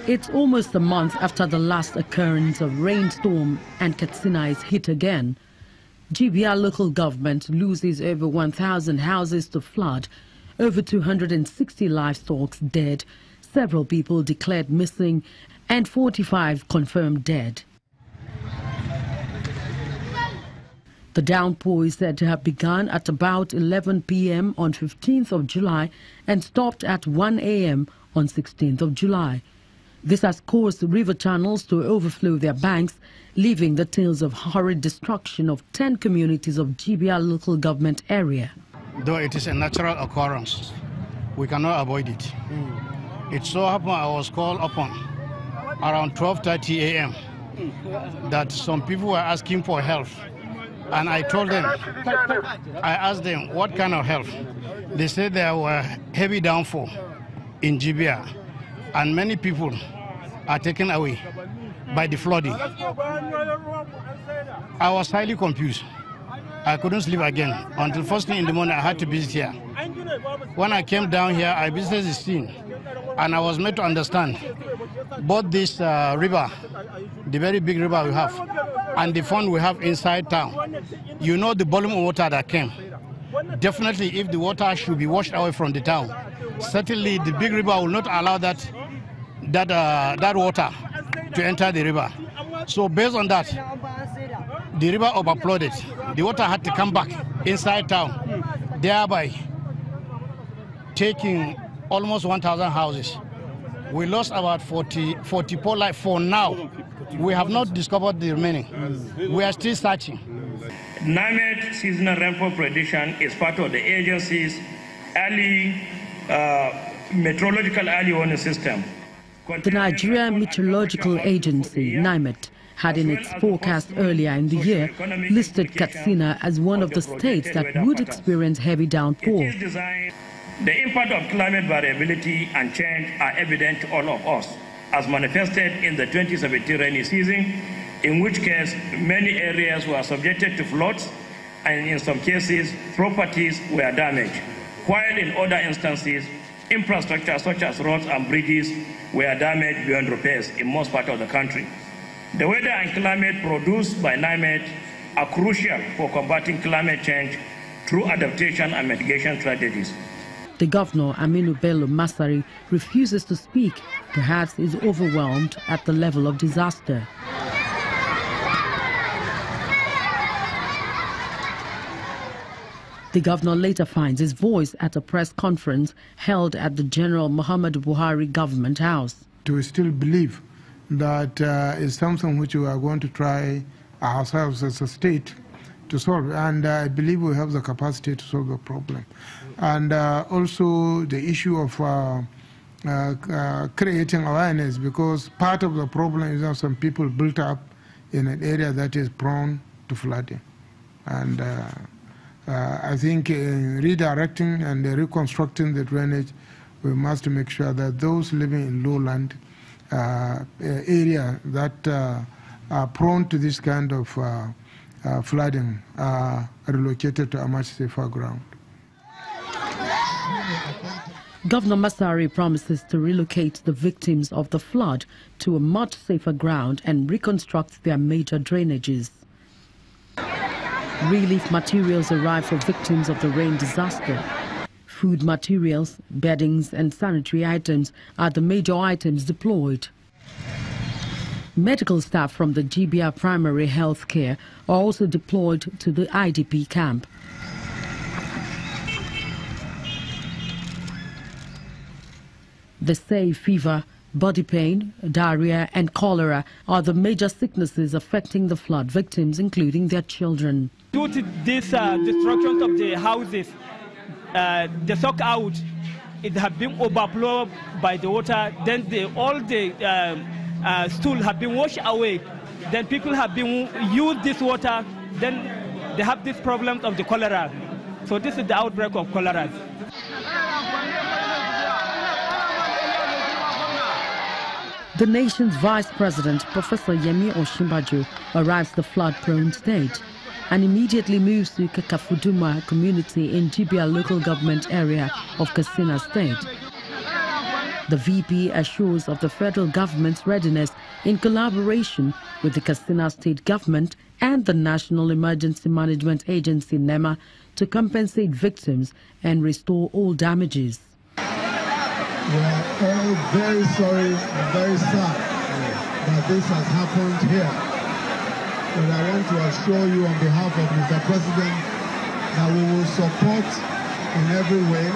It's almost a month after the last occurrence of rainstorm and Katsina is hit again. GBR local government loses over 1,000 houses to flood, over 260 livestock dead, several people declared missing, and 45 confirmed dead. The downpour is said to have begun at about 11 p.m. on 15th of July and stopped at 1 a.m. on 16th of July. This has caused river channels to overflow their banks, leaving the tales of horrid destruction of 10 communities of GBR local government area. Though it is a natural occurrence, we cannot avoid it. It so happened I was called upon around 12:30 a.m. that some people were asking for help. And I told them, I asked them what kind of help. They said there were heavy downfall in GBR and many people are taken away by the flooding. I was highly confused. I couldn't sleep again until first thing in the morning I had to visit here. When I came down here, I visited the scene and I was made to understand both this river, the very big river we have, and the fund we have inside town. You know the volume of water that came. Definitely if the water should be washed away from the town, certainly the big river will not allow that water to enter the river. So based on that, the river overflowed. The water had to come back inside town, thereby taking almost 1,000 houses. We lost about 44 lives for now. We have not discovered the remaining. We are still searching. NIMET seasonal rainfall prediction is part of the agency's early meteorological early warning system. The Nigeria Meteorological Agency, NIMET, had in its forecast earlier in the year listed Katsina as one of the states that would experience heavy downpour. The impact of climate variability and change are evident to all of us, as manifested in the 2017 rainy season, in which case many areas were subjected to floods and in some cases properties were damaged, while in other instances infrastructure such as roads and bridges were damaged beyond repairs in most parts of the country. The weather and climate produced by NIMET are crucial for combating climate change through adaptation and mitigation strategies. The governor, Aminu Bello Masari, refuses to speak, perhaps is overwhelmed at the level of disaster. The governor later finds his voice at a press conference held at the General Muhammadu Buhari Government House. We still believe that is something which we are going to try ourselves as a state to solve, and I believe we have the capacity to solve the problem. And also the issue of creating awareness, because part of the problem is that some people built up in an area that is prone to flooding. And I think in redirecting and reconstructing the drainage, we must make sure that those living in lowland area that are prone to this kind of flooding are relocated to a much safer ground. Governor Masari promises to relocate the victims of the flood to a much safer ground and reconstruct their major drainages. Relief materials arrive for victims of the rain disaster. Food materials, beddings and sanitary items are the major items deployed. Medical staff from the GBR Primary Health Care are also deployed to the IDP camp. They say fever, body pain, diarrhea and cholera are the major sicknesses affecting the flood victims, including their children. Due to this destruction of the houses, the soak out, it has been overflowed by the water. Then all the stool have been washed away. Then people have been used this water. Then they have this problem of the cholera. So this is the outbreak of cholera. The nation's Vice President, Professor Yemi Osinbajo, arrives the flood-prone state and immediately moves to Kakafuduma community in GBR local government area of Katsina State. The VP assures of the federal government's readiness in collaboration with the Kaduna state government and the National Emergency Management Agency (NEMA) to compensate victims and restore all damages. We are all very sorry and very sad that this has happened here. But I want to assure you on behalf of Mr. President that we will support in every way.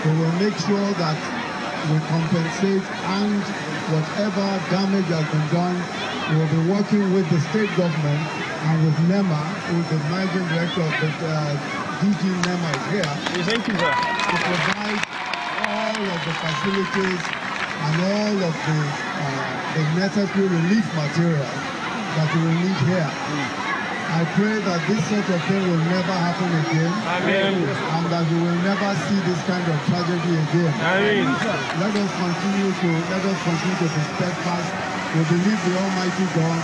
We will make sure that we compensate, and whatever damage has been done, we will be working with the state government and with NEMA, with the managing director of the DG NEMA is here. Thank you, sir. To provide all of the facilities and all of the necessary relief material that we will need here. I pray that this sort of thing will never happen again. Amen. And that we will never see this kind of tragedy again. Amen. Let us continue to be steadfast. We believe the Almighty God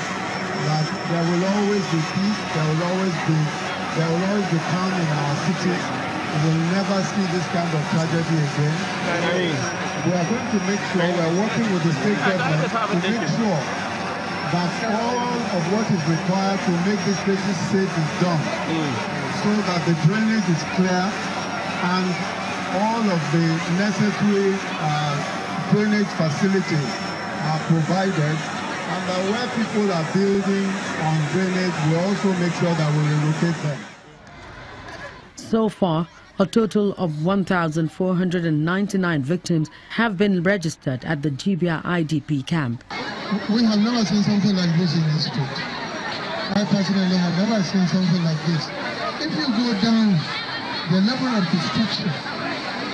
that there will always be peace, there will always be calm in our cities. We will never see this kind of tragedy again. Amen. We are going to make sure we are working with the state government to make sure that all of what is required to make these places safe is done, so that the drainage is clear and all of the necessary drainage facilities are provided, and that where people are building on drainage, we also make sure that we relocate them. So far, a total of 1,499 victims have been registered at the Jibia IDP camp. We have never seen something like this in this state. I personally have never seen something like this. If you go down, the level of destruction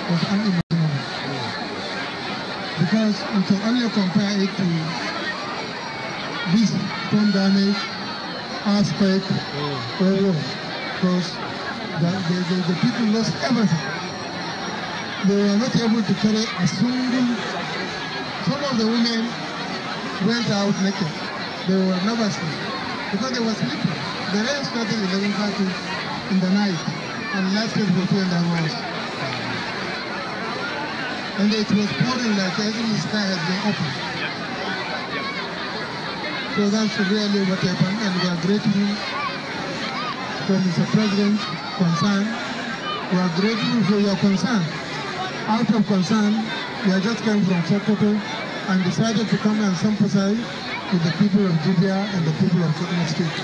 was unimaginable. Because you can only compare it to this storm damage, earthquake, or war. Because the people lost everything. They were not able to carry a single. Some of the women went out naked. They were never seen because they were sleeping. The rain started at 11:30 in the night and lasted for 2.5 hours. And it was pouring like the sky had been opened. So that's really what happened, and we are grateful for Mr. President's concern. We are grateful for your concern. Out of concern, we have just come from Sokoto and decided to come and sympathize with the people of Jibia and the people of Kaduna State.